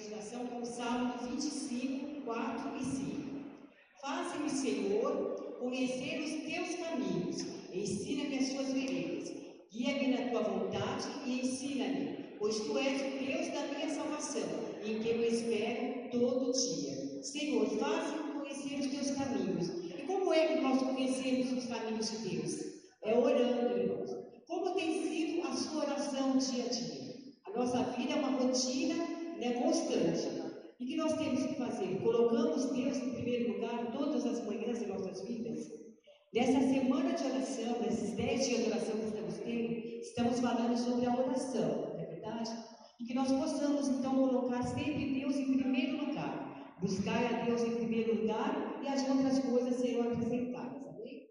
meditação com o Salmo 25, 4 e 5. Faze-me, Senhor, conhecer os teus caminhos, ensina-me as suas veredas, guia-me na tua vontade e ensina-me, pois tu és o Deus da minha salvação, em que eu espero todo dia. Senhor, faze-me conhecer os teus caminhos. E como é que nós conhecemos os caminhos de Deus? É orando, irmãos. Como tem sido a sua oração dia a dia? A nossa vida é uma rotina, constante. E o que nós temos que fazer? Colocamos Deus em primeiro lugar todas as manhãs de nossas vidas? Nessa semana de oração, nesses 10 dias de oração que estamos tendo, estamos falando sobre a oração, não é verdade? E que nós possamos então colocar sempre Deus em primeiro lugar. Buscar a Deus em primeiro lugar e as outras coisas serão acrescentadas, amém?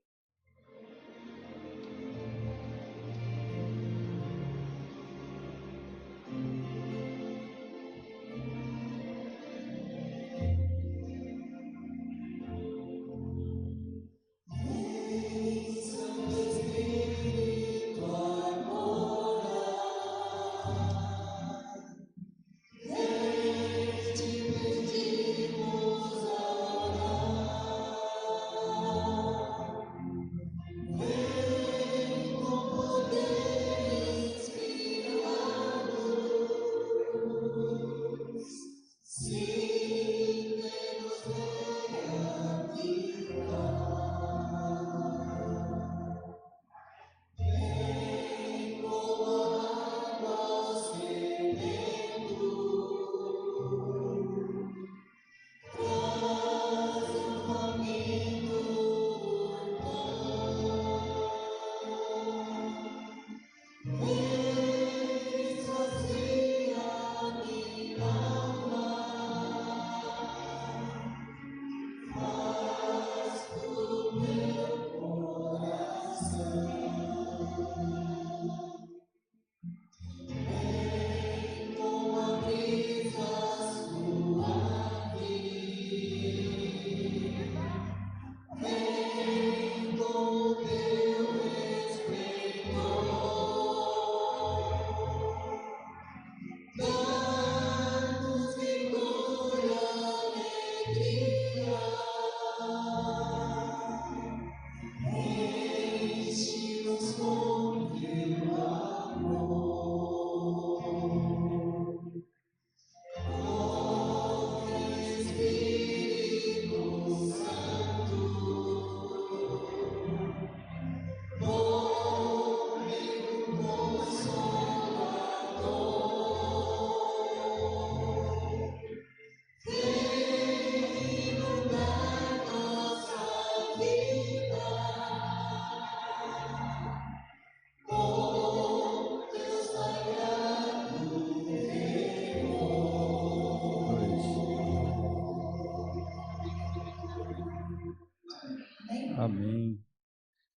Amém.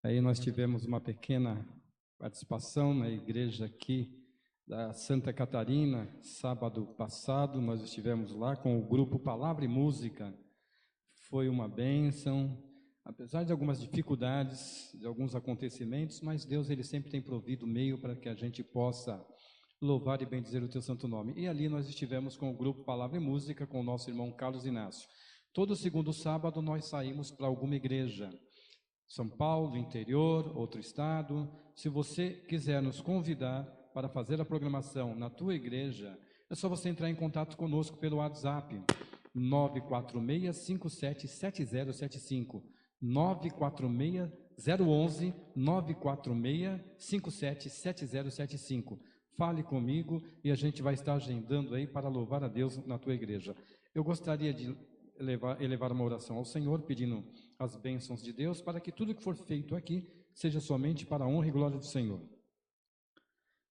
Aí nós tivemos uma pequena participação na igreja aqui da Santa Catarina, sábado passado, nós estivemos lá com o grupo Palavra e Música. Foi uma bênção, apesar de algumas dificuldades, de alguns acontecimentos, mas Deus ele sempre tem provido meio para que a gente possa louvar e bendizer o teu santo nome. E ali nós estivemos com o grupo Palavra e Música, com o nosso irmão Carlos Inácio. Todo segundo sábado nós saímos para alguma igreja, São Paulo, interior, outro estado. Se você quiser nos convidar para fazer a programação na tua igreja, é só você entrar em contato conosco pelo WhatsApp, 946-577075, 946-011-946-577075. Fale comigo e a gente vai estar agendando aí para louvar a Deus na tua igreja. Eu gostaria de elevar uma oração ao Senhor, pedindo as bênçãos de Deus, para que tudo que for feito aqui seja somente para a honra e glória do Senhor.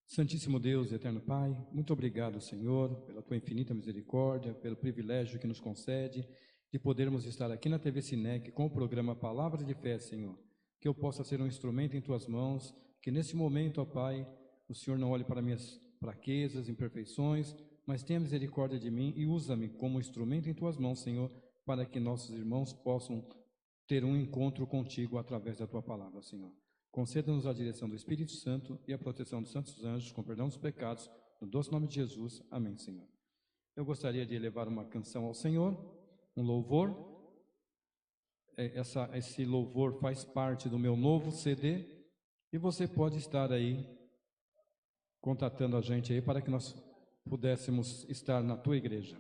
Santíssimo Deus e eterno Pai, muito obrigado, Senhor, pela tua infinita misericórdia, pelo privilégio que nos concede de podermos estar aqui na TV Sinec com o programa Palavra de Fé, Senhor. Que eu possa ser um instrumento em tuas mãos, que nesse momento, ó Pai, o Senhor não olhe para minhas fraquezas, imperfeições, mas tenha misericórdia de mim e usa-me como instrumento em tuas mãos, Senhor, para que nossos irmãos possam ter um encontro contigo através da tua palavra, Senhor. Conceda-nos a direção do Espírito Santo e a proteção dos santos anjos, com perdão dos pecados, no doce nome de Jesus. Amém, Senhor. eu gostaria de elevar uma canção ao Senhor, um louvor. Esse louvor faz parte do meu novo CD e você pode estar aí contatando a gente aí para que nós pudéssemos estar na tua igreja.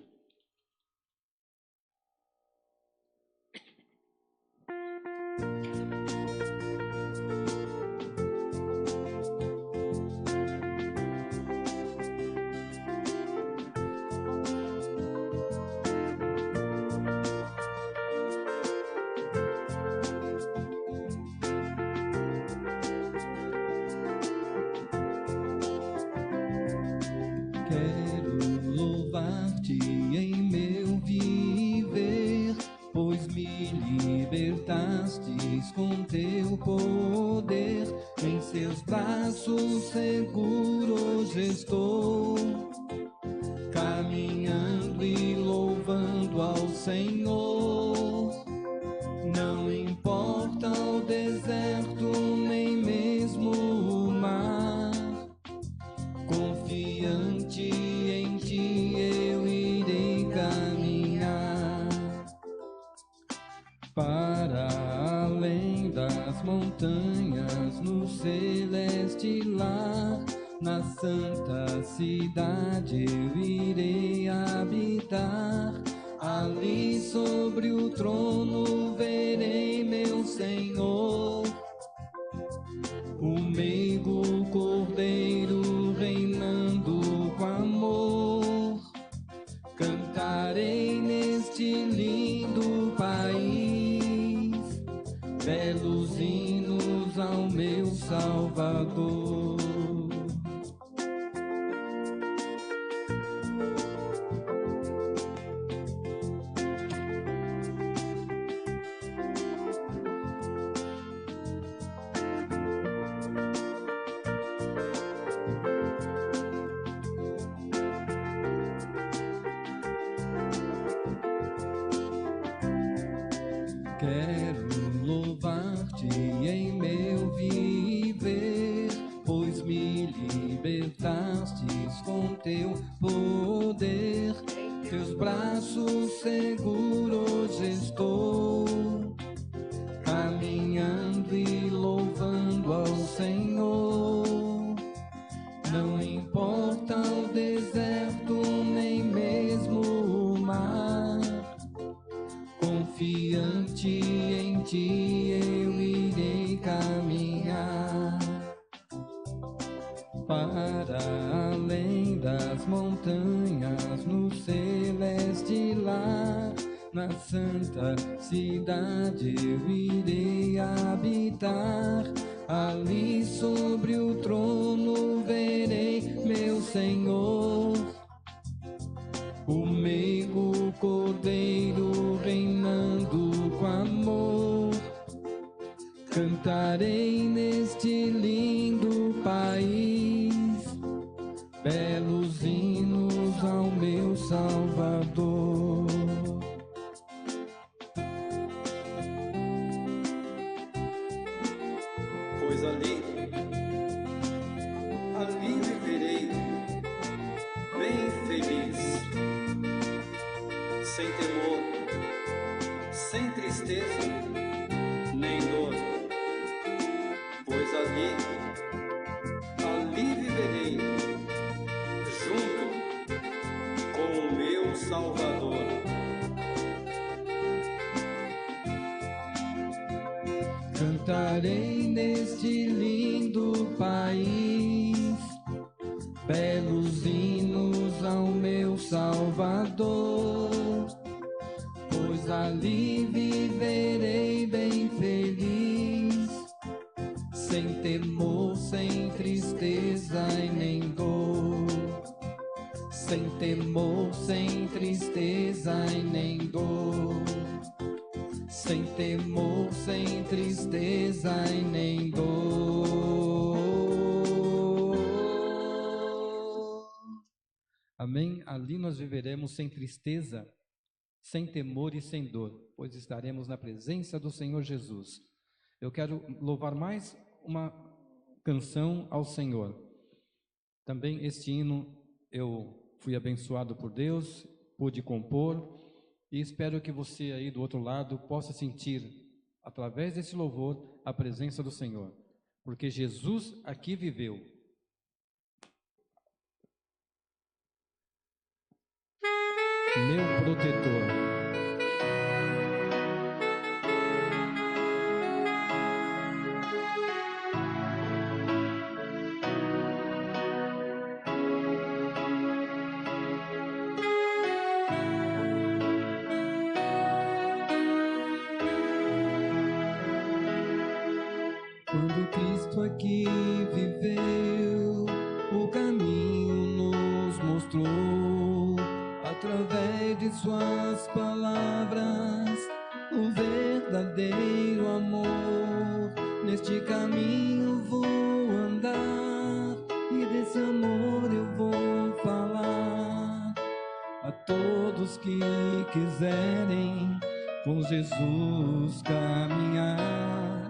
Quero louvar-te em meu viver, pois me libertastes com teu poder. Em seus braços seguros estou, caminhando e louvando ao Senhor. Não importa o deserto, nem mesmo o mar, confiante em ti eu irei caminhar. Para além das montanhas, no celeste lar, na santa cidade eu irei habitar. Ali sobre o trono verei meu Senhor, o meigo cordeiro reinando com amor. Cantarei neste lindo país belos hinos ao meu Salvador. Quero louvar-te em meu viver, pois me libertastes com teu poder. Teus braços seguros estou, caminhando e louvando ao Senhor. Não importa o deserto, nem mesmo o mar, confiante em ti eu irei caminhar. Para além das montanhas, no celeste lar, na santa cidade eu irei habitar. Ali sobre o trono verei meu Senhor, o meigo cordeiro reinando com amor. Cantarei neste lindo país belos hinos ao meu Salvador. Pois ali viverei bem feliz, sem temor, sem tristeza, nem dor. Pois ali viverei junto com o meu Salvador. Cantarei neste lindo país belos hinos ao meu Salvador, pois ali viverei bem feliz, sem temor, sem tristeza e nem dor. Sem temor, sem tristeza e nem dor. Sem temor, sem tristeza e nem dor. Amém? Ali nós viveremos sem tristeza, sem temor e sem dor, pois estaremos na presença do Senhor Jesus. Eu quero louvar mais uma canção ao Senhor. Também este hino eu fui abençoado por Deus pude compor, e espero que você aí do outro lado possa sentir, através desse louvor, a presença do Senhor, porque Jesus aqui viveu. Meu protetor. Quando Cristo aqui viveu, o caminho nos mostrou, através de suas palavras, o verdadeiro amor. Neste caminho vou andar, e desse amor eu vou falar a todos que quiserem com Jesus caminhar.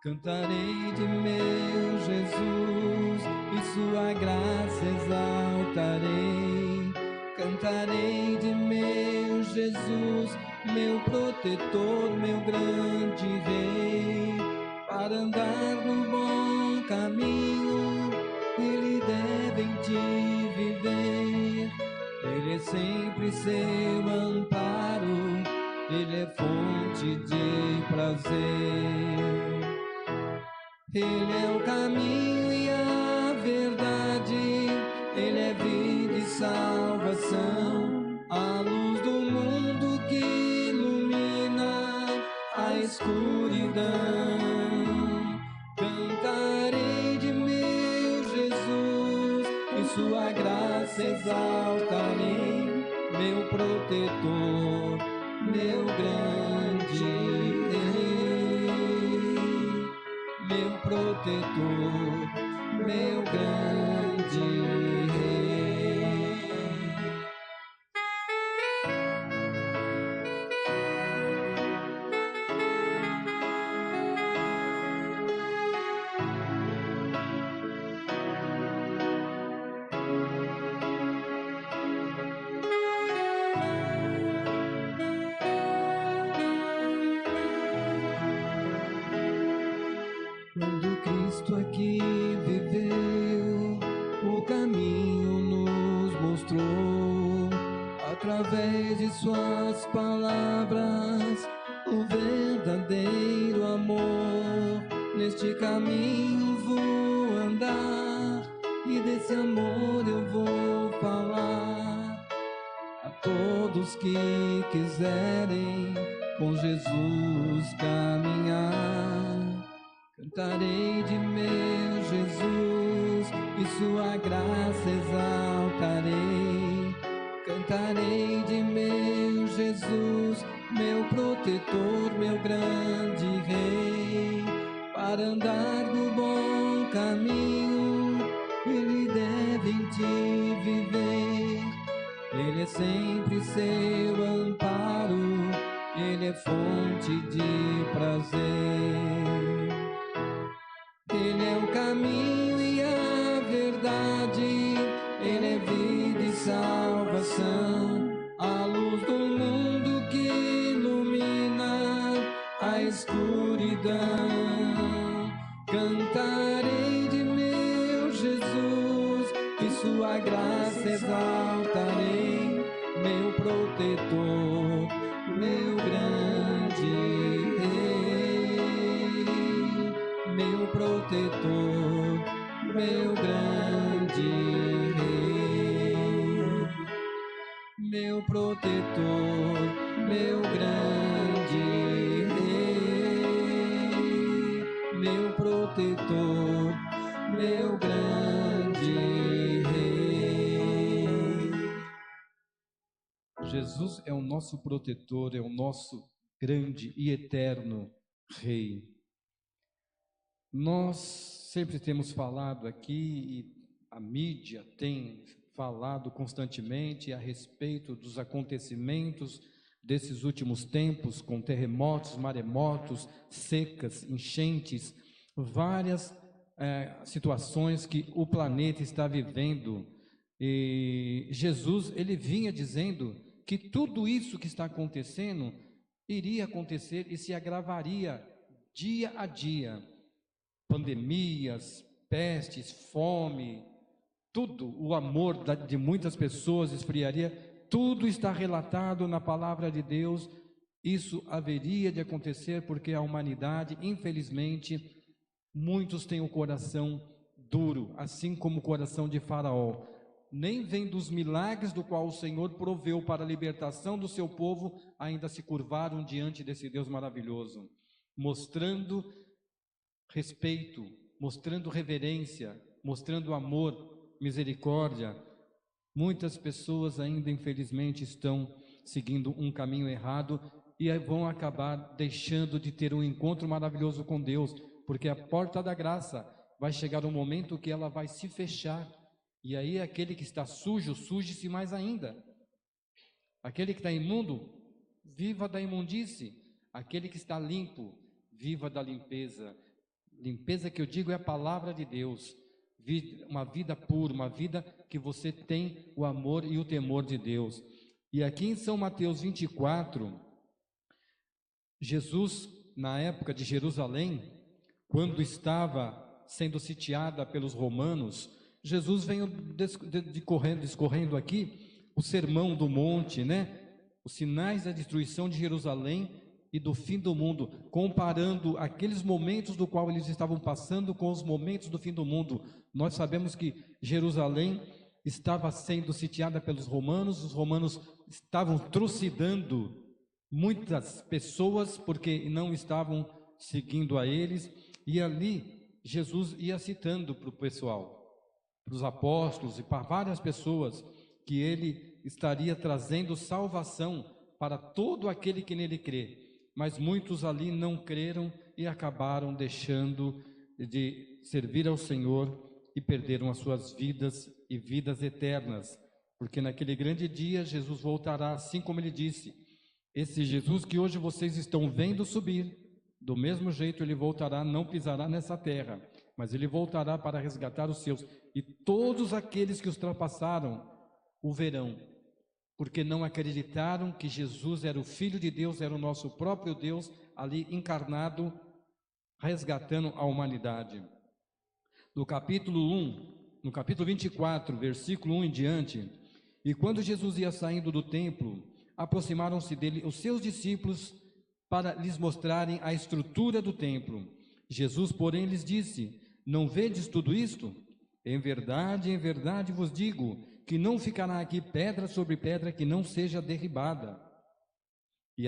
Cantarei de meu Jesus e sua graça exaltarei. Cantarei de meu Jesus, meu protetor, meu grande rei. Para andar no bom caminho, ele deve em ti viver. Ele é sempre seu amparo, ele é fonte de prazer. Ele é o caminho e a verdade, ele é vida e salvação, a luz do mundo que ilumina a escuridão. Cantarei de meu Jesus e sua graça exaltarei, meu protetor, meu grande rei, meu protetor, meu grande rei. Quando Cristo aqui viveu, o caminho nos mostrou, através de suas palavras, o verdadeiro amor. Neste caminho vou andar, e desse amor eu vou falar a todos que quiserem com Jesus caminhar. Cantarei de meu Jesus e sua graça exaltarei. Cantarei de meu Jesus, meu protetor, meu grande rei. Para andar no bom caminho, ele deve em ti viver. Ele é sempre seu amparo, ele é fonte de prazer. Ele é o caminho e a verdade, ele é vida e salvação, a luz do mundo que ilumina a escuridão. Cantarei de meu Jesus e sua graça exaltarei, meu protetor, meu grande rei, meu protetor, meu grande rei, meu protetor, meu grande rei, meu protetor, meu grande rei. Jesus é o nosso protetor, é o nosso grande e eterno Rei. Nós sempre temos falado aqui, e a mídia tem falado constantemente a respeito dos acontecimentos desses últimos tempos, com terremotos, maremotos, secas, enchentes, várias situações que o planeta está vivendo. E Jesus, ele vinha dizendo que tudo isso que está acontecendo iria acontecer e se agravaria dia a dia. Pandemias, pestes, fome, tudo, o amor de muitas pessoas esfriaria. Tudo está relatado na palavra de Deus. Isso haveria de acontecer porque a humanidade, infelizmente, muitos têm o coração duro, assim como o coração de Faraó. Nem vendo os milagres do qual o Senhor proveu para a libertação do seu povo, ainda se curvaram diante desse Deus maravilhoso, mostrando respeito, mostrando reverência, mostrando amor, misericórdia. Muitas pessoas ainda, infelizmente, estão seguindo um caminho errado e vão acabar deixando de ter um encontro maravilhoso com Deus, porque a porta da graça vai chegar um momento que ela vai se fechar, e aí aquele que está sujo, suje-se mais ainda. Aquele que está imundo, viva da imundície. Aquele que está limpo, viva da limpeza. Limpeza que eu digo é a palavra de Deus. Uma vida pura, uma vida que você tem o amor e o temor de Deus. E aqui em São Mateus 24, Jesus, na época de Jerusalém, quando estava sendo sitiada pelos romanos, Jesus veio discorrendo aqui o sermão do monte, né? Os sinais da destruição de Jerusalém e do fim do mundo, comparando aqueles momentos do qual eles estavam passando com os momentos do fim do mundo. Nós sabemos que Jerusalém estava sendo sitiada pelos romanos, os romanos estavam trucidando muitas pessoas porque não estavam seguindo a eles, e ali Jesus ia citando para o pessoal, para os apóstolos e para várias pessoas, que ele estaria trazendo salvação para todo aquele que nele crê. Mas muitos ali não creram e acabaram deixando de servir ao Senhor e perderam as suas vidas e vidas eternas, porque naquele grande dia Jesus voltará, assim como ele disse. Esse Jesus que hoje vocês estão vendo subir, do mesmo jeito ele voltará, não pisará nessa terra, mas ele voltará para resgatar os seus, e todos aqueles que os ultrapassaram o verão, porque não acreditaram que Jesus era o Filho de Deus, era o nosso próprio Deus, ali encarnado, resgatando a humanidade. No capítulo 24, versículo 1 em diante, e quando Jesus ia saindo do templo, aproximaram-se dele os seus discípulos para lhes mostrarem a estrutura do templo. Jesus, porém, lhes disse: não vedes tudo isto? Em verdade vos digo, que não ficará aqui pedra sobre pedra que não seja derribada. E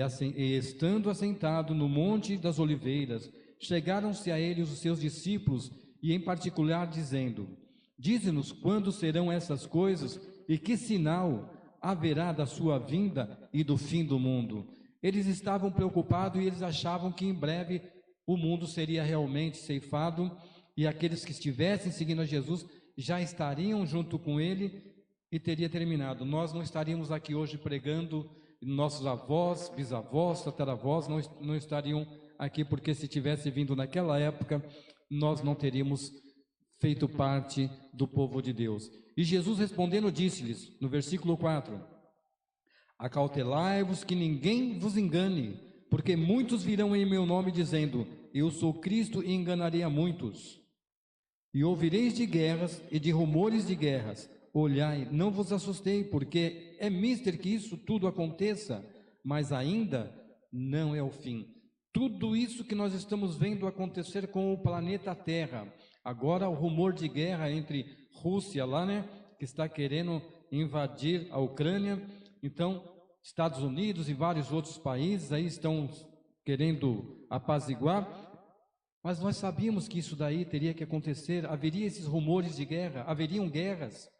estando assentado no Monte das Oliveiras, chegaram-se a ele os seus discípulos, e em particular dizendo: dize-nos quando serão essas coisas, e que sinal haverá da sua vinda e do fim do mundo? Eles estavam preocupados e eles achavam que em breve o mundo seria realmente ceifado, e aqueles que estivessem seguindo a Jesus já estariam junto com ele, e teria terminado. Nós não estaríamos aqui hoje pregando, nossos avós, bisavós, tataravós não estariam aqui, porque se tivesse vindo naquela época, nós não teríamos feito parte do povo de Deus. E Jesus respondendo disse-lhes, no versículo 4: acautelai-vos que ninguém vos engane, porque muitos virão em meu nome dizendo: eu sou Cristo, e enganarei a muitos. E ouvireis de guerras e de rumores de guerras. Olhai, não vos assustei, porque é mister que isso tudo aconteça, mas ainda não é o fim. Tudo isso que nós estamos vendo acontecer com o planeta Terra, agora o rumor de guerra entre Rússia lá, né, que está querendo invadir a Ucrânia, então Estados Unidos e vários outros países aí estão querendo apaziguar, mas nós sabíamos que isso daí teria que acontecer, haveria esses rumores de guerra, haveriam guerras.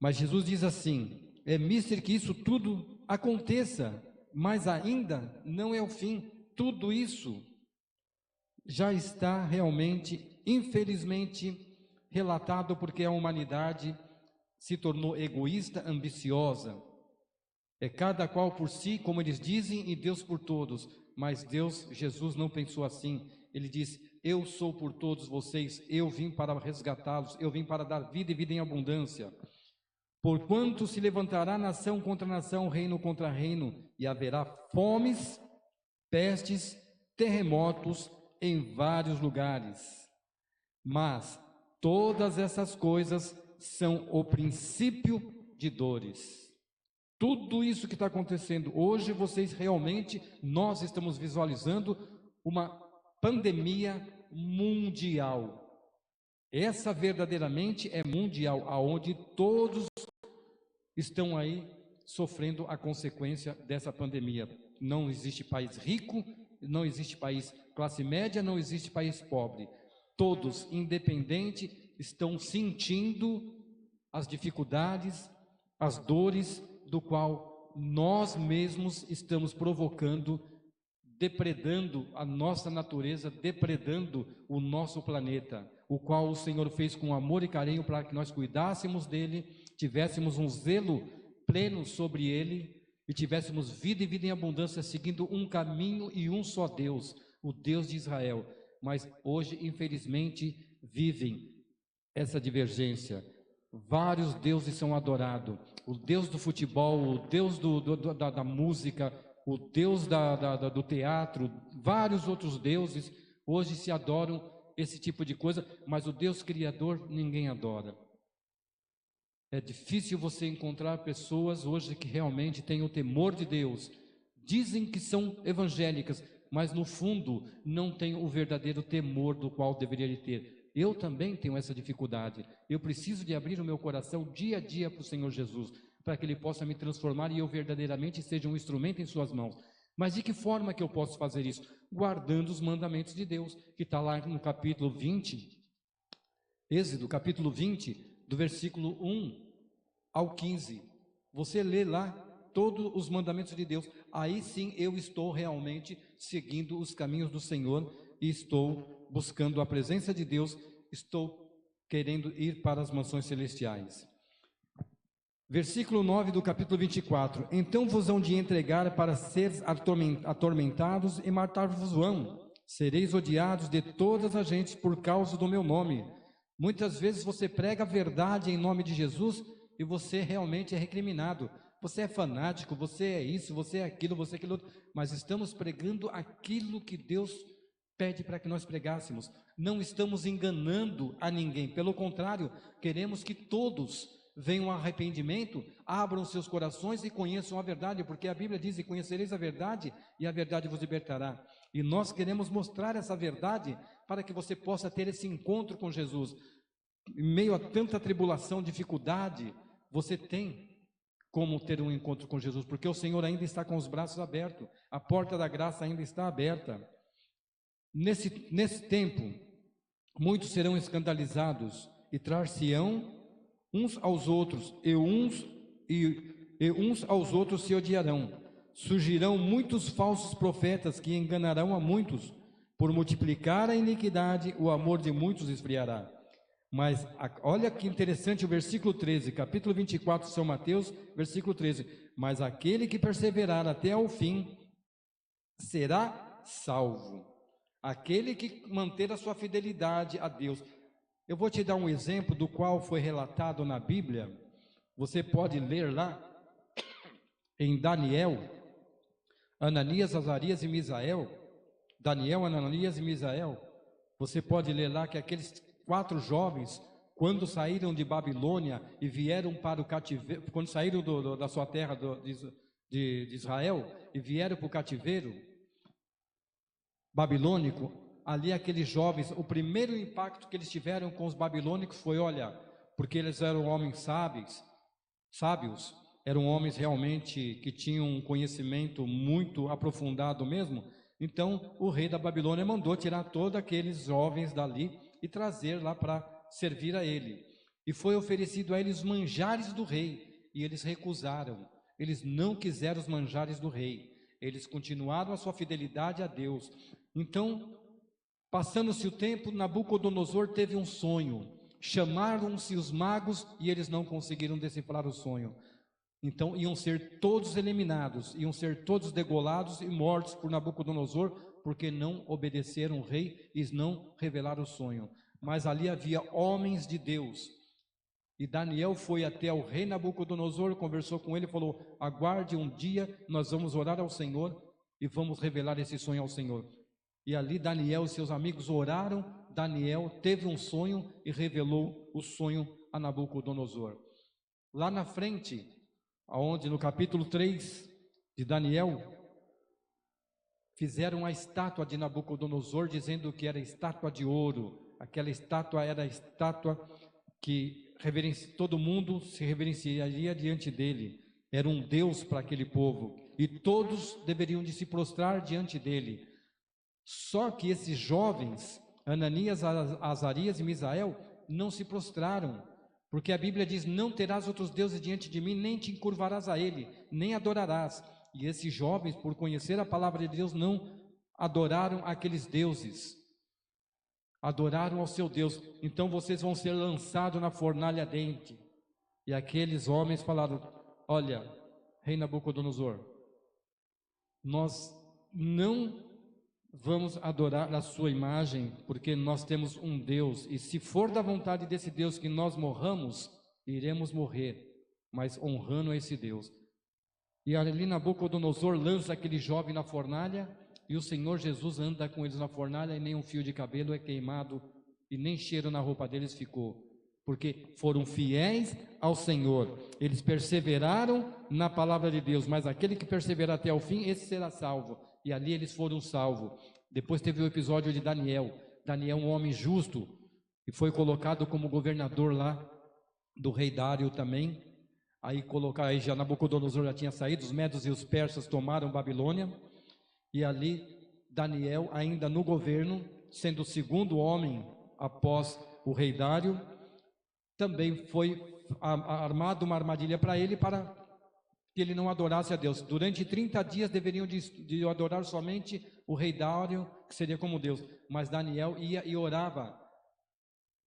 Mas Jesus diz assim: é mister que isso tudo aconteça, mas ainda não é o fim. Tudo isso já está realmente, infelizmente, relatado, porque a humanidade se tornou egoísta, ambiciosa. É cada qual por si, como eles dizem, e Deus por todos. Mas Jesus não pensou assim. Ele diz: eu sou por todos vocês, eu vim para resgatá-los, eu vim para dar vida e vida em abundância. Porquanto se levantará nação contra nação, reino contra reino, e haverá fomes, pestes, terremotos em vários lugares. Mas todas essas coisas são o princípio de dores. Tudo isso que está acontecendo hoje, nós estamos visualizando uma pandemia mundial. Essa verdadeiramente é mundial, aonde todos estão aí sofrendo a consequência dessa pandemia. Não existe país rico, não existe país classe média, não existe país pobre. Todos, independente, estão sentindo as dificuldades, as dores do qual nós mesmos estamos provocando, depredando a nossa natureza, depredando o nosso planeta, o qual o Senhor fez com amor e carinho para que nós cuidássemos dele, tivéssemos um zelo pleno sobre ele e tivéssemos vida e vida em abundância, seguindo um caminho e um só Deus, o Deus de Israel. Mas hoje, infelizmente, vivem essa divergência. Vários deuses são adorados. O Deus do futebol, o Deus da música, o Deus do teatro, vários outros deuses hoje se adoram esse tipo de coisa, mas o Deus Criador ninguém adora. É difícil você encontrar pessoas hoje que realmente têm o temor de Deus. Dizem que são evangélicas, mas no fundo não têm o verdadeiro temor do qual deveria ter. Eu também tenho essa dificuldade. Eu preciso de abrir o meu coração dia a dia para o Senhor Jesus, para que Ele possa me transformar e eu verdadeiramente seja um instrumento em suas mãos. Mas de que forma que eu posso fazer isso? Guardando os mandamentos de Deus, que está lá no capítulo 20, Êxodo, capítulo 20, do versículo 1 ao 15. Você lê lá todos os mandamentos de Deus. Aí sim eu estou realmente seguindo os caminhos do Senhor e estou buscando a presença de Deus, estou querendo ir para as mansões celestiais. Versículo 9 do capítulo 24. Então vos hão de entregar para seres atormentados e matar-vos-ão. Sereis odiados de todas as gentes por causa do meu nome. Muitas vezes você prega a verdade em nome de Jesus e você realmente é recriminado. Você é fanático, você é isso, você é aquilo, você é aquilo outro. Mas estamos pregando aquilo que Deus pede para que nós pregássemos. Não estamos enganando a ninguém. Pelo contrário, queremos que todos venham ao arrependimento, abram seus corações e conheçam a verdade, porque a Bíblia diz: e conhecereis a verdade, e a verdade vos libertará. E nós queremos mostrar essa verdade para que você possa ter esse encontro com Jesus. Em meio a tanta tribulação, dificuldade, você tem como ter um encontro com Jesus, porque o Senhor ainda está com os braços abertos, a porta da graça ainda está aberta. Nesse tempo, muitos serão escandalizados e trar-se-ão uns aos outros, e uns aos outros se odiarão. Surgirão muitos falsos profetas que enganarão a muitos. Por multiplicar a iniquidade, o amor de muitos esfriará. Mas olha que interessante o versículo 13, capítulo 24 de São Mateus, versículo 13. Mas aquele que perseverar até ao fim será salvo. Aquele que manter a sua fidelidade a Deus. Eu vou te dar um exemplo do qual foi relatado na Bíblia. Você pode ler lá em Daniel, Ananias, Azarias e Misael. Daniel, Ananias e Misael. Você pode ler lá que aqueles 4 jovens, quando saíram de Babilônia e vieram para o cativeiro, quando saíram da sua terra de Israel e vieram para o cativeiro babilônico, ali aqueles jovens, o primeiro impacto que eles tiveram com os babilônicos foi, olha, porque eles eram homens sábios, eram homens realmente que tinham um conhecimento muito aprofundado mesmo. Então o rei da Babilônia mandou tirar todos aqueles jovens dali e trazer lá para servir a ele. E foi oferecido a eles os manjares do rei, e eles recusaram. Eles não quiseram os manjares do rei. Eles continuaram a sua fidelidade a Deus. Então, passando-se o tempo, Nabucodonosor teve um sonho. Chamaram-se os magos e eles não conseguiram decifrar o sonho. Então iam ser todos eliminados, iam ser todos degolados e mortos por Nabucodonosor, porque não obedeceram o rei e não revelaram o sonho. Mas ali havia homens de Deus. E Daniel foi até o rei Nabucodonosor, conversou com ele e falou: aguarde um dia, nós vamos orar ao Senhor e vamos revelar esse sonho ao Senhor. E ali Daniel e seus amigos oraram, Daniel teve um sonho e revelou o sonho a Nabucodonosor. Lá na frente, aonde no capítulo 3 de Daniel, fizeram a estátua de Nabucodonosor, dizendo que era estátua de ouro. Aquela estátua era a estátua que todo mundo se reverenciaria diante dele. Era um Deus para aquele povo, e todos deveriam de se prostrar diante dele. Só que esses jovens, Ananias, Azarias e Misael, não se prostraram, porque a Bíblia diz: não terás outros deuses diante de mim, nem te encurvarás a ele, nem adorarás. E esses jovens, por conhecer a palavra de Deus, não adoraram aqueles deuses, adoraram ao seu Deus. Então vocês vão ser lançados na fornalha ardente. E aqueles homens falaram: olha, rei Nabucodonosor, nós não vamos adorar a sua imagem, porque nós temos um Deus, e se for da vontade desse Deus que nós morramos, iremos morrer, mas honrando a esse Deus. E ali Nabucodonosor lança aquele jovem na fornalha, e o Senhor Jesus anda com eles na fornalha, e nem um fio de cabelo é queimado, e nem cheiro na roupa deles ficou, porque foram fiéis ao Senhor. Eles perseveraram na palavra de Deus, mas aquele que perseverar até o fim, esse será salvo. E ali eles foram salvos. Depois teve o episódio de Daniel. Daniel, um homem justo, e foi colocado como governador lá do rei Dário também. Aí já Nabucodonosor já tinha saído, os medos e os persas tomaram Babilônia, e ali Daniel, ainda no governo, sendo o segundo homem após o rei Dário, também foi armado uma armadilha para ele, para que ele não adorasse a Deus. Durante 30 dias deveriam de adorar somente o rei Dário, que seria como Deus, mas Daniel ia e orava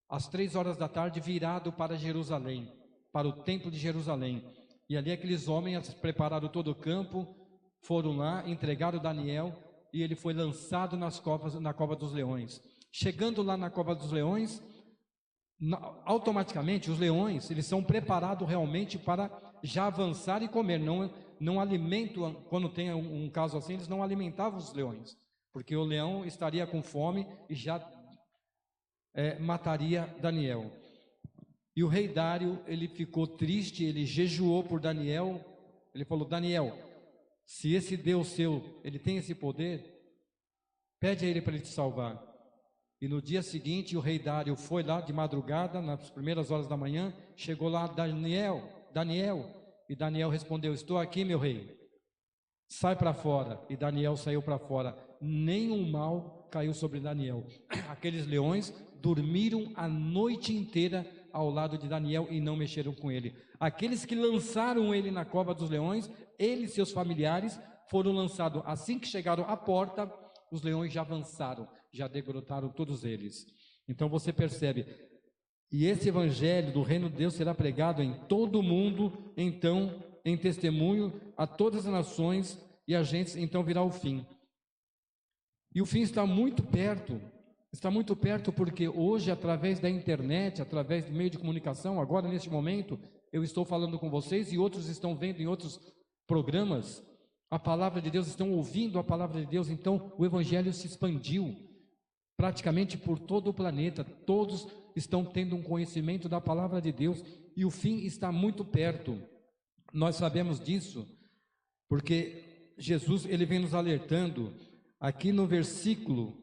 às 3 horas da tarde, virado para Jerusalém, para o templo de Jerusalém. E ali aqueles homens prepararam todo o campo, foram lá, entregaram Daniel, e ele foi lançado na cova dos leões. Chegando lá na cova dos leões, automaticamente os leões, eles são preparados realmente para já avançar e comer. Não alimentam, quando tem um caso assim, eles não alimentavam os leões, porque o leão estaria com fome e já mataria Daniel. E o rei Dário, ele ficou triste, ele jejuou por Daniel. Ele falou: Daniel, se esse Deus seu, ele tem esse poder, pede a ele para ele te salvar. E no dia seguinte, o rei Dário foi lá de madrugada, nas primeiras horas da manhã, chegou lá: Daniel, e Daniel respondeu: estou aqui, meu rei, sai para fora. E Daniel saiu para fora. Nenhum mal caiu sobre Daniel. Aqueles leões dormiram a noite inteira ao lado de Daniel e não mexeram com ele. Aqueles que lançaram ele na cova dos leões, ele e seus familiares foram lançados. Assim que chegaram à porta, os leões já avançaram, já degrotaram todos eles. Então você percebe, e esse evangelho do reino de Deus será pregado em todo o mundo, então em testemunho a todas as nações, e a gente então virá o fim. E o fim está muito perto porque hoje, através da internet, através do meio de comunicação, agora neste momento, eu estou falando com vocês e outros estão vendo em outros programas a palavra de Deus, estão ouvindo a palavra de Deus. Então o evangelho se expandiu praticamente por todo o planeta, todos estão tendo um conhecimento da palavra de Deus e o fim está muito perto. Nós sabemos disso porque Jesus, ele vem nos alertando aqui no versículo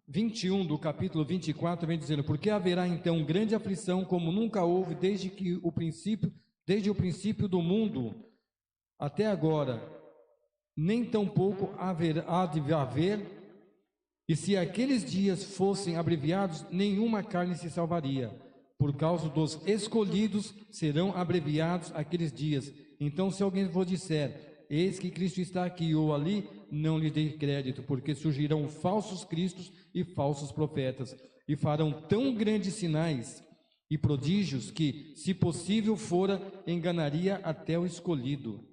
21 do capítulo 24, vem dizendo: porque haverá então grande aflição como nunca houve desde o princípio do mundo até agora, nem tampouco há de haver, e se aqueles dias fossem abreviados, nenhuma carne se salvaria. Por causa dos escolhidos serão abreviados aqueles dias. Então, se alguém vos disser: eis que Cristo está aqui ou ali, não lhe dê crédito, porque surgirão falsos cristos e falsos profetas, e farão tão grandes sinais e prodígios que, se possível fora, enganaria até o escolhido.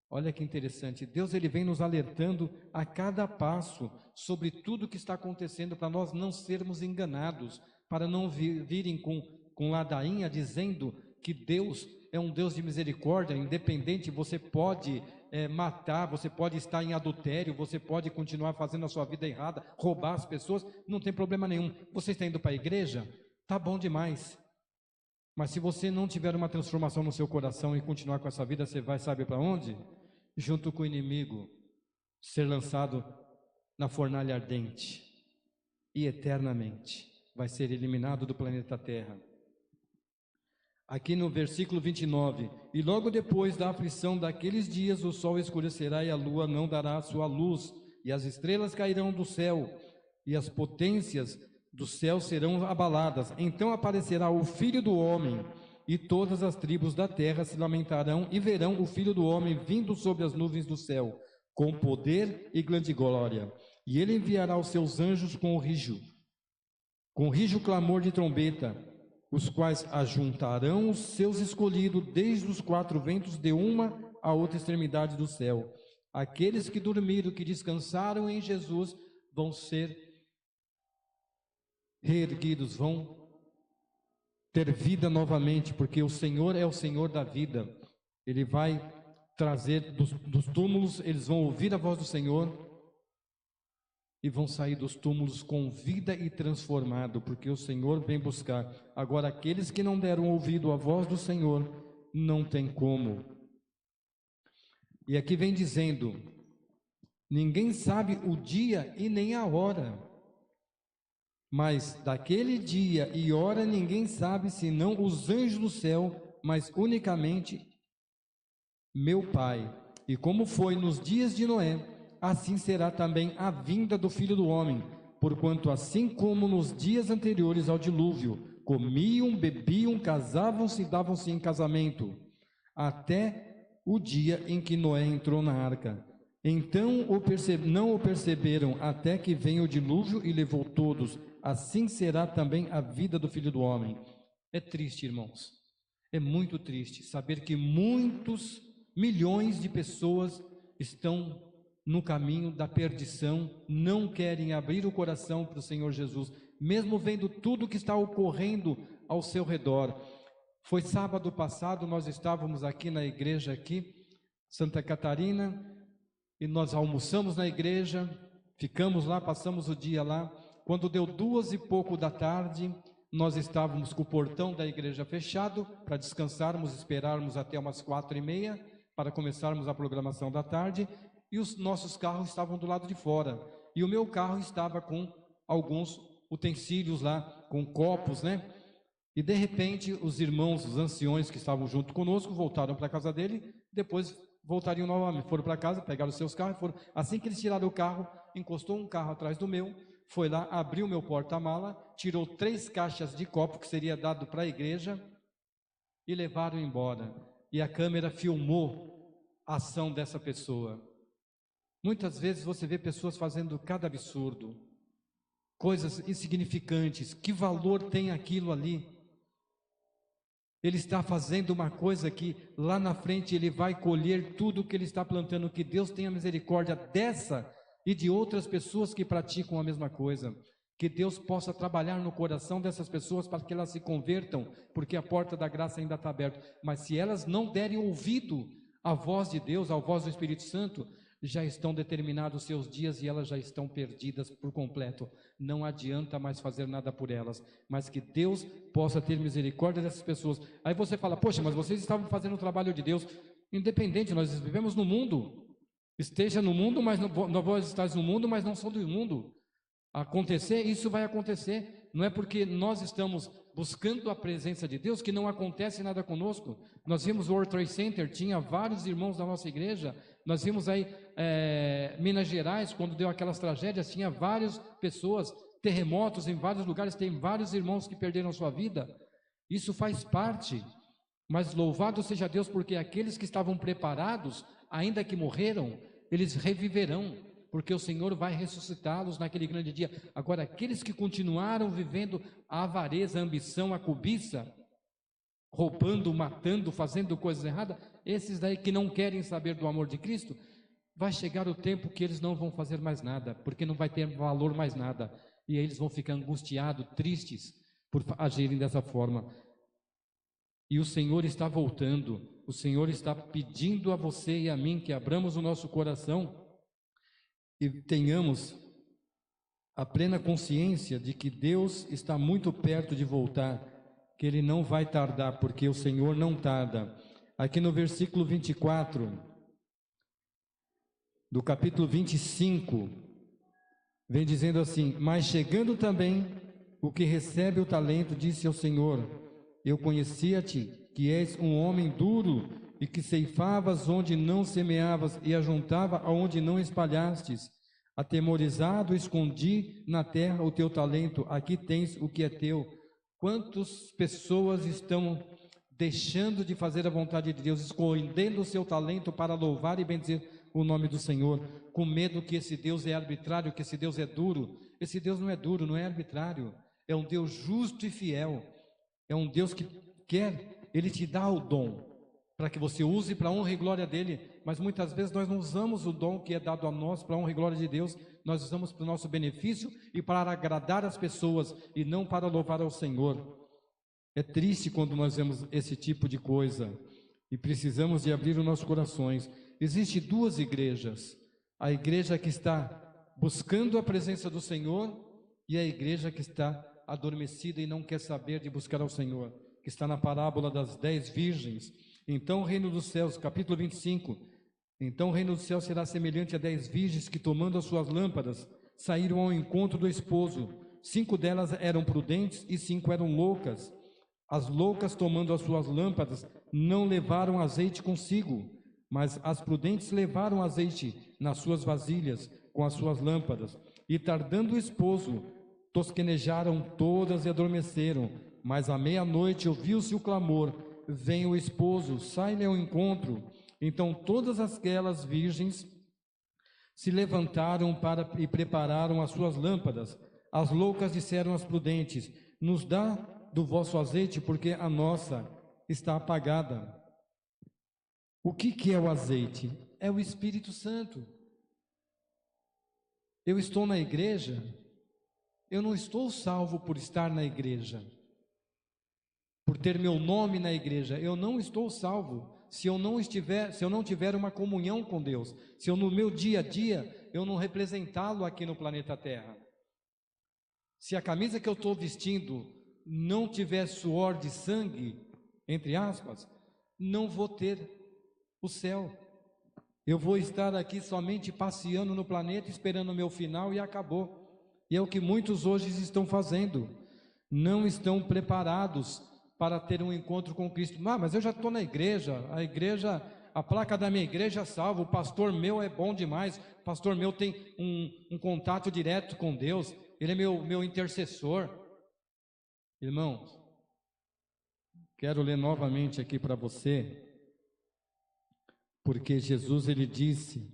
Olha que interessante, Deus, ele vem nos alertando a cada passo sobre tudo que está acontecendo, para nós não sermos enganados, para não virem com com ladainha dizendo que Deus é um Deus de misericórdia, independente, você pode matar, você pode estar em adultério, você pode continuar fazendo a sua vida errada, roubar as pessoas, não tem problema nenhum. Você está indo para a igreja? Tá bom demais. Mas se você não tiver uma transformação no seu coração e continuar com essa vida, você vai, sabe para onde? Junto com o inimigo, ser lançado na fornalha ardente e eternamente vai ser eliminado do planeta Terra. Aqui no versículo 29, e logo depois da aflição daqueles dias, o sol escurecerá e a lua não dará a sua luz, e as estrelas cairão do céu, e as potências do céu serão abaladas. Então aparecerá o Filho do Homem, e todas as tribos da terra se lamentarão e verão o Filho do Homem vindo sobre as nuvens do céu, com poder e grande glória. E ele enviará os seus anjos com rijo clamor de trombeta, os quais ajuntarão os seus escolhidos desde os quatro ventos de uma a outra extremidade do céu. Aqueles que dormiram, que descansaram em Jesus, vão ser reerguidos, vão ter vida novamente, porque o Senhor é o Senhor da vida. Ele vai trazer dos túmulos, eles vão ouvir a voz do Senhor e vão sair dos túmulos com vida e transformado, porque o Senhor vem buscar. Agora, aqueles que não deram ouvido à voz do Senhor, não tem como. E aqui vem dizendo: ninguém sabe o dia e nem a hora, mas daquele dia e hora ninguém sabe, senão os anjos do céu, mas unicamente meu Pai. E como foi nos dias de Noé, assim será também a vinda do Filho do Homem, porquanto assim como nos dias anteriores ao dilúvio, comiam, bebiam, casavam-se e davam-se em casamento, até o dia em que Noé entrou na arca. Então não o perceberam, até que venha o dilúvio e levou todos. Assim será também a vida do Filho do Homem. É triste, irmãos, é muito triste saber que muitos milhões de pessoas estão no caminho da perdição, não querem abrir o coração para o Senhor Jesus, mesmo vendo tudo que está ocorrendo ao seu redor. Foi sábado passado, nós estávamos aqui na igreja, aqui, Santa Catarina, e nós almoçamos na igreja, ficamos lá, passamos o dia lá. Quando deu 2:pouco da tarde, nós estávamos com o portão da igreja fechado, para descansarmos, esperarmos até umas 4:30, para começarmos a programação da tarde, e os nossos carros estavam do lado de fora, e o meu carro estava com alguns utensílios lá, com copos, né? E de repente os irmãos, os anciões que estavam junto conosco, voltaram para a casa dele, depois voltariam novamente, foram para casa, pegaram os seus carros e foram. Assim que eles tiraram o carro, encostou um carro atrás do meu, foi lá, abriu meu porta-mala, tirou 3 caixas de copo que seria dado para a igreja e levaram embora. E a câmera filmou a ação dessa pessoa. Muitas vezes você vê pessoas fazendo cada absurdo, coisas insignificantes. Que valor tem aquilo ali? Ele está fazendo uma coisa que lá na frente ele vai colher tudo o que ele está plantando. Que Deus tenha misericórdia dessa e de outras pessoas que praticam a mesma coisa. Que Deus possa trabalhar no coração dessas pessoas para que elas se convertam, porque a porta da graça ainda está aberta. Mas se elas não derem ouvido à voz de Deus, à voz do Espírito Santo, já estão determinados os seus dias e elas já estão perdidas por completo. Não adianta mais fazer nada por elas, mas que Deus possa ter misericórdia dessas pessoas. Aí você fala: poxa, mas vocês estavam fazendo o trabalho de Deus. Independente, nós vivemos no mundo. Esteja no mundo, mas vós estáis no mundo, mas não são do mundo. Acontecer, isso vai acontecer. Não é porque nós estamos buscando a presença de Deus que não acontece nada conosco. Nós vimos o World Trade Center, tinha vários irmãos da nossa igreja. Nós vimos aí Minas Gerais, quando deu aquelas tragédias, tinha várias pessoas, terremotos em vários lugares, tem vários irmãos que perderam sua vida. Isso faz parte, mas louvado seja Deus, porque aqueles que estavam preparados, ainda que morreram, eles reviverão, porque o Senhor vai ressuscitá-los naquele grande dia. Agora, aqueles que continuaram vivendo a avareza, a ambição, a cobiça, roubando, matando, fazendo coisas erradas, esses daí que não querem saber do amor de Cristo, vai chegar o tempo que eles não vão fazer mais nada, porque não vai ter valor mais nada, e aí eles vão ficar angustiados, tristes, por agirem dessa forma. E o Senhor está voltando. O Senhor está pedindo a você e a mim que abramos o nosso coração e tenhamos a plena consciência de que Deus está muito perto de voltar, que Ele não vai tardar, porque o Senhor não tarda. Aqui no versículo 24, do capítulo 25, vem dizendo assim: mas chegando também o que recebe o talento, disse ao Senhor: eu conhecia-te, que és um homem duro, e que ceifavas onde não semeavas, e ajuntava aonde não espalhastes. Atemorizado, escondi na terra o teu talento, aqui tens o que é teu. Quantas pessoas estão deixando de fazer a vontade de Deus, escondendo o seu talento para louvar e bendizer o nome do Senhor, com medo que esse Deus é arbitrário, que esse Deus é duro? Esse Deus não é duro, não é arbitrário, é um Deus justo e fiel, é um Deus que quer, Ele te dá o dom, para que você use para a honra e glória dEle, mas muitas vezes nós não usamos o dom que é dado a nós para a honra e glória de Deus, nós usamos para o nosso benefício e para agradar as pessoas, e não para louvar ao Senhor. É triste quando nós vemos esse tipo de coisa, e precisamos de abrir os nossos corações. Existem duas igrejas: a igreja que está buscando a presença do Senhor, e a igreja que está adormecida e não quer saber de buscar ao Senhor, que está na parábola das 10 virgens. Então o reino dos céus, capítulo 25, então o reino dos céus será semelhante a 10 virgens que, tomando as suas lâmpadas, saíram ao encontro do esposo. 5 delas eram prudentes e 5 eram loucas. As loucas, tomando as suas lâmpadas, não levaram azeite consigo, mas as prudentes levaram azeite nas suas vasilhas com as suas lâmpadas. E tardando o esposo, tosquenejaram todas e adormeceram. Mas à meia-noite ouviu-se o clamor: vem o esposo, sai-lhe ao encontro. Então todas aquelas virgens se levantaram e prepararam as suas lâmpadas. As loucas disseram às prudentes: nos dá do vosso azeite, porque a nossa está apagada. O que é o azeite? É o Espírito Santo. Eu estou na igreja, eu não estou salvo por estar na igreja, por ter meu nome na igreja. Eu não estou salvo se eu não tiver uma comunhão com Deus, se eu no meu dia a dia eu não representá-lo aqui no planeta Terra. Se a camisa que eu estou vestindo não tiver suor de sangue, entre aspas, não vou ter o céu. Eu vou estar aqui somente passeando no planeta, esperando o meu final, e acabou. E é o que muitos hoje estão fazendo. Não estão preparados para ter um encontro com Cristo. Mas eu já estou na igreja, a placa da minha igreja salva, o pastor meu é bom demais, o pastor meu tem um contato direto com Deus, ele é meu intercessor. Irmãos, quero ler novamente aqui para você, porque Jesus, ele disse: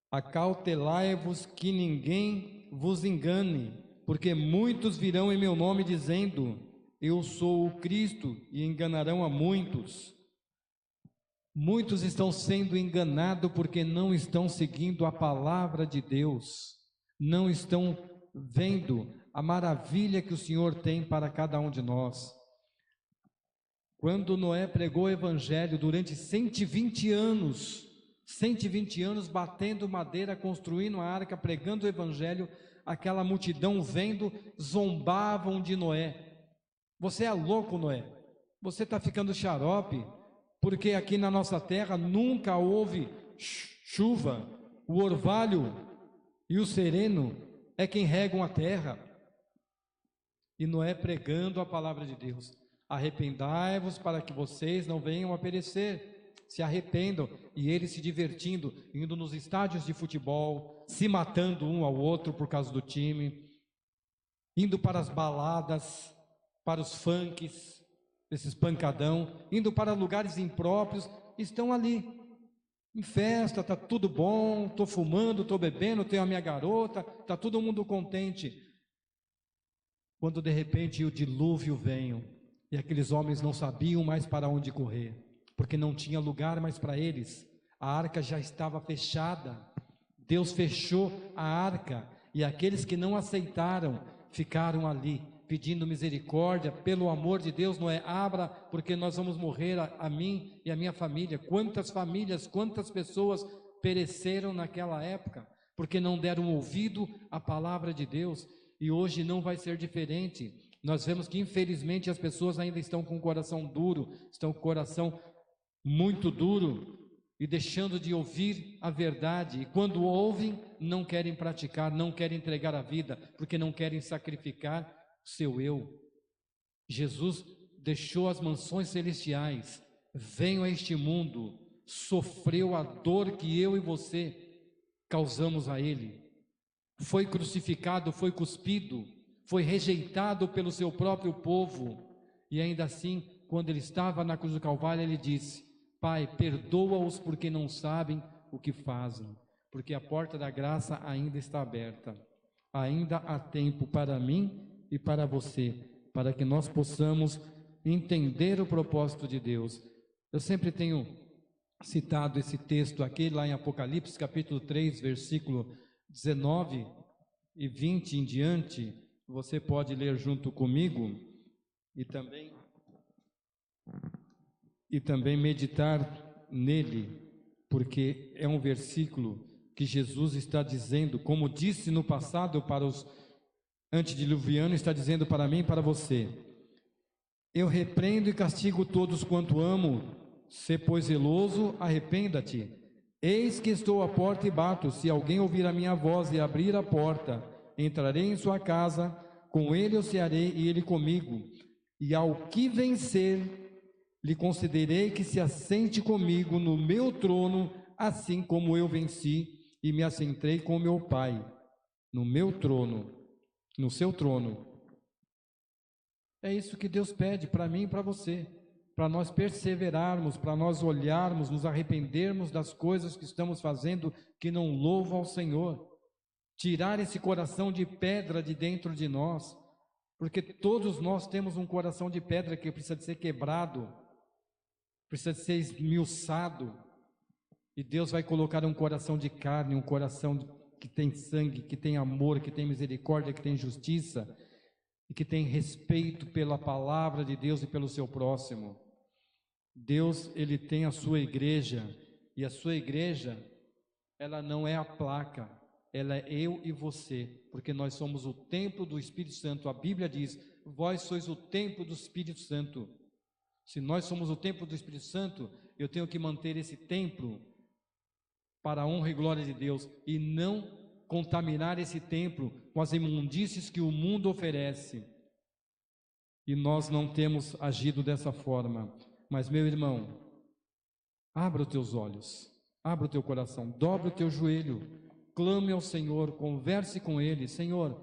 acautelai-vos que ninguém vos engane, porque muitos virão em meu nome dizendo: eu sou o Cristo, e enganarão a muitos. Muitos estão sendo enganados porque não estão seguindo a palavra de Deus, não estão vendo a maravilha que o Senhor tem para cada um de nós. Quando Noé pregou o evangelho durante 120 anos, batendo madeira, construindo a arca, pregando o evangelho, aquela multidão vendo, zombavam de Noé. Você é louco, Noé? Você está ficando xarope? Porque aqui na nossa terra nunca houve chuva. O orvalho e o sereno é quem regam a terra. E Noé pregando a palavra de Deus: arrependai-vos para que vocês não venham a perecer. Se arrependam. E eles se divertindo, indo nos estádios de futebol, se matando um ao outro por causa do time, indo para as baladas, para os funks, esses pancadão, indo para lugares impróprios, estão ali em festa, está tudo bom, estou fumando, estou bebendo, tenho a minha garota, está todo mundo contente. Quando de repente o dilúvio veio, e aqueles homens não sabiam mais para onde correr, porque não tinha lugar mais para eles. A arca já estava fechada. Deus fechou a arca, e aqueles que não aceitaram ficaram ali pedindo misericórdia, pelo amor de Deus, não é abra, porque nós vamos morrer, a mim e a minha família. Quantas famílias, quantas pessoas pereceram naquela época, porque não deram ouvido à palavra de Deus, e hoje não vai ser diferente. Nós vemos que infelizmente as pessoas ainda estão com o coração duro, estão com o coração muito duro, e deixando de ouvir a verdade, e quando ouvem, não querem praticar, não querem entregar a vida, porque não querem sacrificar seu eu. Jesus deixou as mansões celestiais, veio a este mundo, sofreu a dor que eu e você causamos a Ele, foi crucificado, foi cuspido, foi rejeitado pelo seu próprio povo, e ainda assim, quando Ele estava na cruz do Calvário, Ele disse: Pai, perdoa-os porque não sabem o que fazem, porque a porta da graça ainda está aberta. Ainda há tempo para mim e para você, para que nós possamos entender o propósito de Deus. Eu sempre tenho citado esse texto aqui, lá em Apocalipse, capítulo 3, versículo 19 e 20 em diante. Você pode ler junto comigo e também meditar nele, porque é um versículo que Jesus está dizendo, como disse no passado para os antediluvianos, está dizendo para mim e para você: eu repreendo e castigo todos quanto amo, se pois zeloso, arrependa-te. Eis que estou à porta e bato, se alguém ouvir a minha voz e abrir a porta, entrarei em sua casa, com ele eu cearei e ele comigo, e ao que vencer, lhe concederei que se assente comigo no meu trono, assim como eu venci e me assentei com meu Pai no meu trono, no seu trono. É isso que Deus pede para mim e para você, para nós perseverarmos, para nós olharmos, nos arrependermos das coisas que estamos fazendo que não louvam ao Senhor, tirar esse coração de pedra de dentro de nós, porque todos nós temos um coração de pedra que precisa de ser quebrado, precisa de ser esmiuçado, e Deus vai colocar um coração de carne, um coração que tem sangue, que tem amor, que tem misericórdia, que tem justiça, e que tem respeito pela palavra de Deus e pelo seu próximo. Deus, Ele tem a sua igreja, e a sua igreja, ela não é a placa, ela é eu e você, porque nós somos o templo do Espírito Santo. A Bíblia diz: vós sois o templo do Espírito Santo. Se nós somos o templo do Espírito Santo, eu tenho que manter esse templo para a honra e glória de Deus, e não contaminar esse templo com as imundícies que o mundo oferece. E nós não temos agido dessa forma. Mas, meu irmão, abra os teus olhos, abra o teu coração, dobre o teu joelho, clame ao Senhor, converse com Ele. Senhor,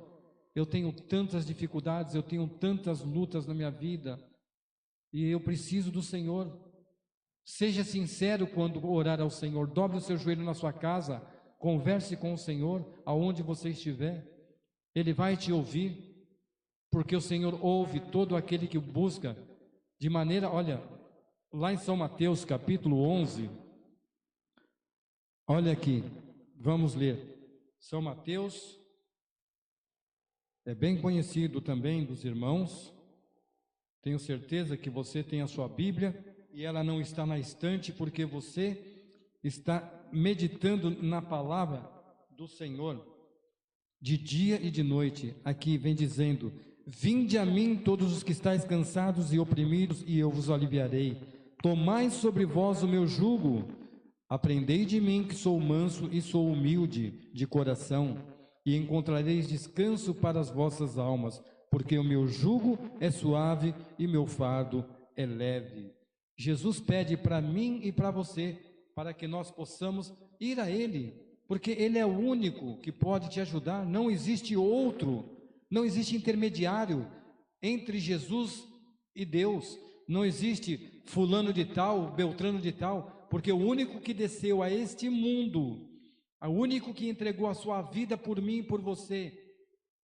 eu tenho tantas dificuldades, eu tenho tantas lutas na minha vida, e eu preciso do Senhor. Seja sincero quando orar ao Senhor, dobre o seu joelho na sua casa, converse com o Senhor, aonde você estiver, Ele vai te ouvir, porque o Senhor ouve todo aquele que o busca, de maneira, olha, lá em São Mateus capítulo 11, olha aqui, vamos ler, São Mateus, é bem conhecido também dos irmãos, tenho certeza que você tem a sua Bíblia, e ela não está na estante, porque você está meditando na palavra do Senhor, de dia e de noite. Aqui vem dizendo: vinde a mim todos os que estáis cansados e oprimidos, e eu vos aliviarei. Tomai sobre vós o meu jugo, aprendei de mim, que sou manso e sou humilde de coração, e encontrareis descanso para as vossas almas, porque o meu jugo é suave e meu fardo é leve. Jesus pede para mim e para você, para que nós possamos ir a Ele, porque Ele é o único que pode te ajudar. Não existe outro, não existe intermediário entre Jesus e Deus. Não existe fulano de tal, beltrano de tal, porque o único que desceu a este mundo, o único que entregou a sua vida por mim e por você,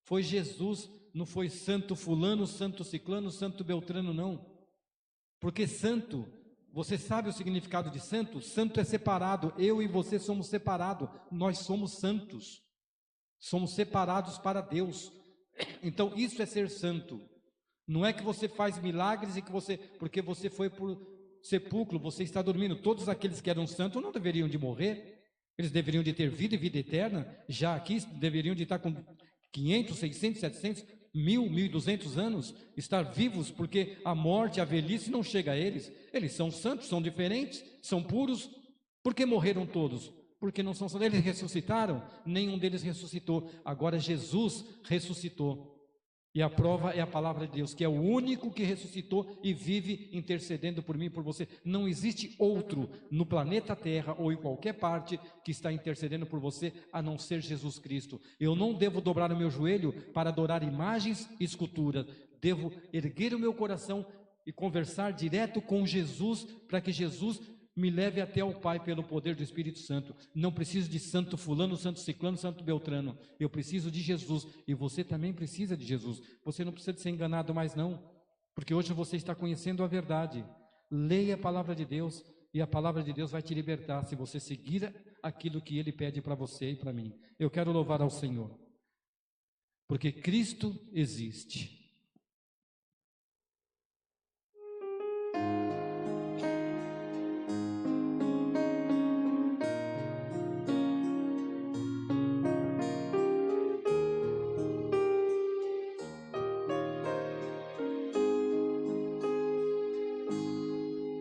foi Jesus. Não foi santo fulano, santo ciclano, santo beltrano, não. Porque santo, você sabe o significado de santo? Santo é separado, eu e você somos separados, nós somos santos, somos separados para Deus. Então isso é ser santo. Não é que você faz milagres e que porque você foi por sepulcro, você está dormindo. Todos aqueles que eram santos não deveriam de morrer. Eles deveriam de ter vida e vida eterna. Já aqui deveriam de estar com 500, 600, 700, 1000, 1200 anos, estar vivos, porque a morte, a velhice não chega a eles. Eles são santos, são diferentes, são puros. Por que morreram todos? Porque não são santos. Eles ressuscitaram? Nenhum deles ressuscitou. Agora Jesus ressuscitou. E a prova é a palavra de Deus, que é o único que ressuscitou e vive intercedendo por mim e por você. Não existe outro no planeta Terra ou em qualquer parte que está intercedendo por você, a não ser Jesus Cristo. Eu não devo dobrar o meu joelho para adorar imagens e esculturas. Devo erguer o meu coração e conversar direto com Jesus, para que Jesus me leve até o Pai pelo poder do Espírito Santo. Não preciso de santo fulano, santo ciclano, santo beltrano. Eu preciso de Jesus, e você também precisa de Jesus. Você não precisa de ser enganado mais não, porque hoje você está conhecendo a verdade. Leia a palavra de Deus, e a palavra de Deus vai te libertar, se você seguir aquilo que Ele pede para você e para mim. Eu quero louvar ao Senhor, porque Cristo existe.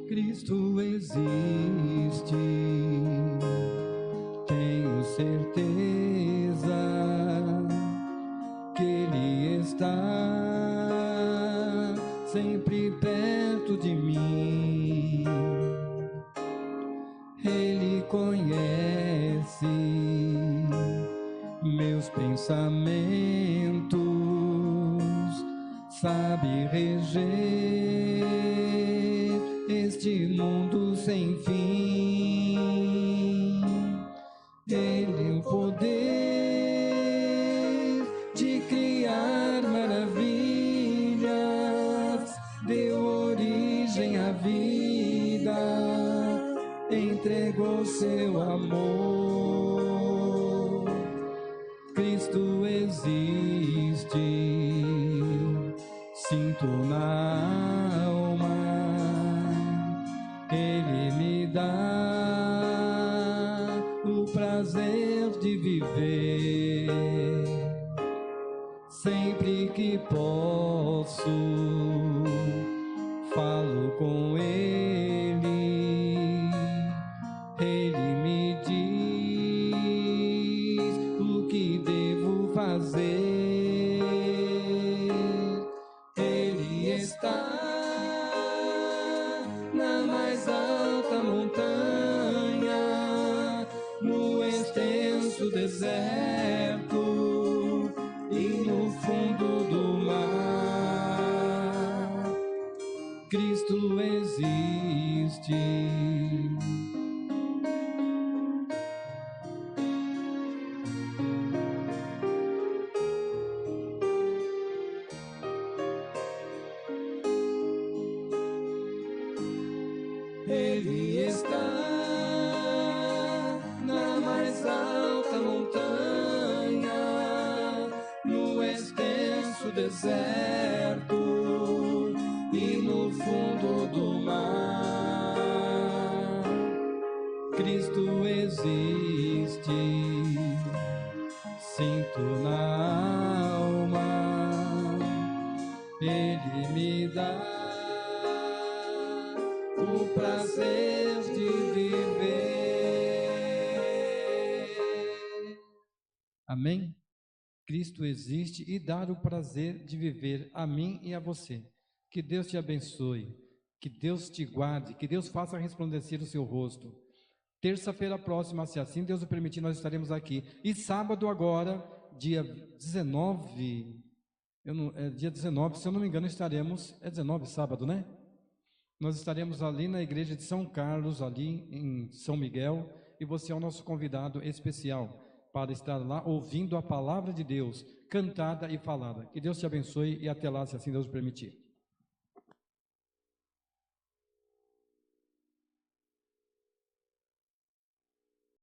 Cristo existe, tenho certeza que Ele está sempre perto de mim. Ele conhece meus pensamentos, sabe reger este mundo sem fim. Ele tem o poder de criar maravilhas, deu origem à vida, entregou seu amor. Cristo existe, sinto na alma, Ele me dá o prazer de viver. Sempre que posso, falo com Ele, Ele me diz o que devo fazer. Ele está na mais alta montanha, no extenso deserto e no fundo do mar. Cristo existe. Ele está na mais alta montanha, no extenso deserto e no fundo do mar. Cristo existe, sinto na alma, Ele me dá o prazer de viver. Amém? Cristo existe e dá o prazer de viver a mim e a você. Que Deus te abençoe, que Deus te guarde, que Deus faça resplandecer o seu rosto. Terça-feira próxima, se assim Deus o permitir, nós estaremos aqui. E sábado agora, dia 19, dia 19, se eu não me engano, estaremos, é 19 sábado, né? Nós estaremos ali na igreja de São Carlos, ali em São Miguel, e você é o nosso convidado especial para estar lá ouvindo a palavra de Deus, cantada e falada. Que Deus te abençoe e até lá, se assim Deus permitir.